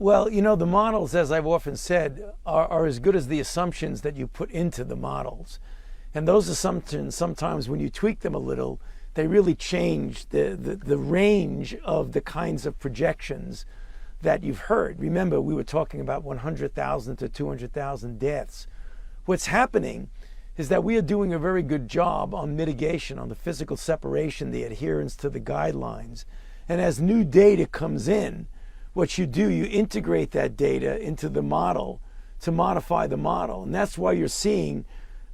Well, you know, the models, as I've often said, are as good as the assumptions that you put into the models. And those assumptions, sometimes when you tweak them a little, they really change the range of the kinds of projections that you've heard. Remember, we were talking about 100,000 to 200,000 deaths. What's happening is that we are doing a very good job on mitigation, on the physical separation, the adherence to the guidelines. And as new data comes in, what you do, you integrate that data into the model to modify the model. And that's why you're seeing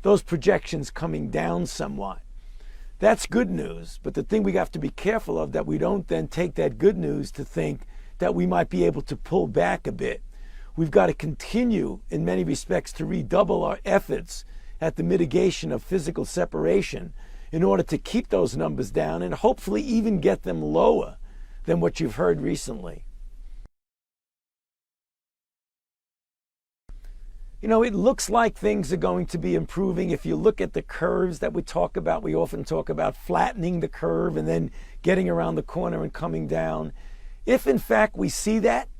those projections coming down somewhat. That's good news. But the thing we have to be careful of, that we don't then take that good news to think that we might be able to pull back a bit. We've got to continue, in many respects, to redouble our efforts at the mitigation of physical separation in order to keep those numbers down and hopefully even get them lower than what you've heard recently. You know, it looks like things are going to be improving. If you look at the curves that we talk about, we often talk about flattening the curve and then getting around the corner and coming down. If in fact we see that,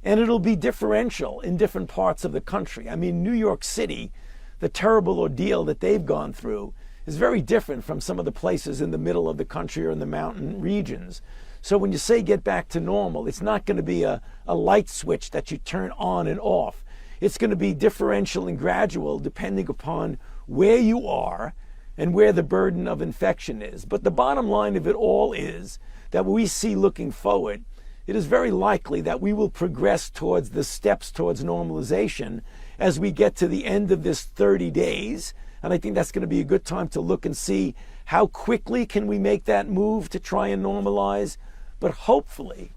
and it'll be differential in different parts of the country. I mean, New York City, the terrible ordeal that they've gone through is very different from some of the places in the middle of the country or in the mountain regions. So when you say get back to normal, it's not going to be a light switch that you turn on and off. It's going to be differential and gradual depending upon where you are and where the burden of infection is. But the bottom line of it all is that we see looking forward, it is very likely that we will progress towards the steps towards normalization as we get to the end of this 30 days. And I think that's going to be a good time to look and see how quickly can we make that move to try and normalize. But hopefully,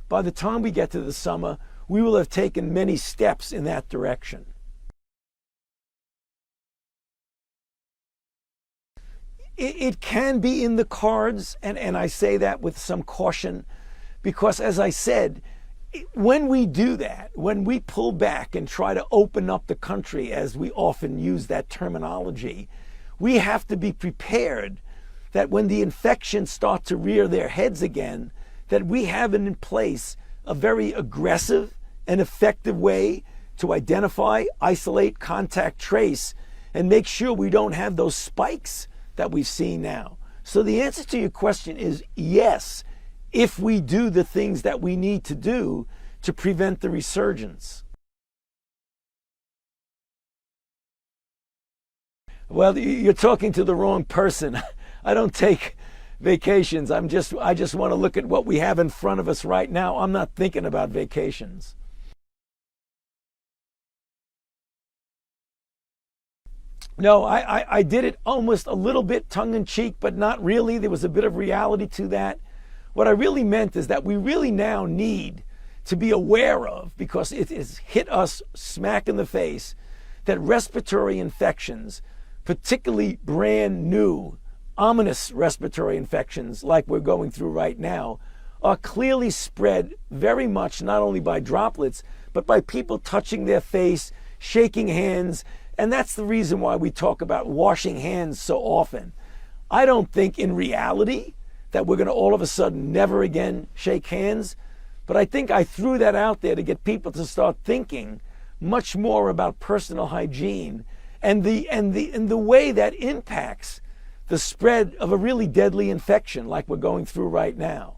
by the time we get to the summer, we will have taken many steps in that direction. It can be in the cards, and I say that with some caution, because as I said, when we do that, when we pull back and try to open up the country, as we often use that terminology, we have to be prepared that when the infections start to rear their heads again, that we have in place a very aggressive and effective way to identify, isolate, contact trace, and make sure we don't have those spikes that we've seen now. So the answer to your question is yes, if we do the things that we need to do to prevent the resurgence. Well, you're talking to the wrong person. I don't take vacations. I just want to look at what we have in front of us right now. I'm not thinking about vacations. No, I did it almost a little bit tongue-in-cheek, but not really. There was a bit of reality to that. What I really meant is that we really now need to be aware of, because it has hit us smack in the face, that respiratory infections, particularly brand new, ominous respiratory infections like we're going through right now, are clearly spread very much not only by droplets, but by people touching their face, shaking hands. And that's the reason why we talk about washing hands so often. I don't think in reality that we're going to all of a sudden never again shake hands. But I think I threw that out there to get people to start thinking much more about personal hygiene and the way that impacts the spread of a really deadly infection like we're going through right now.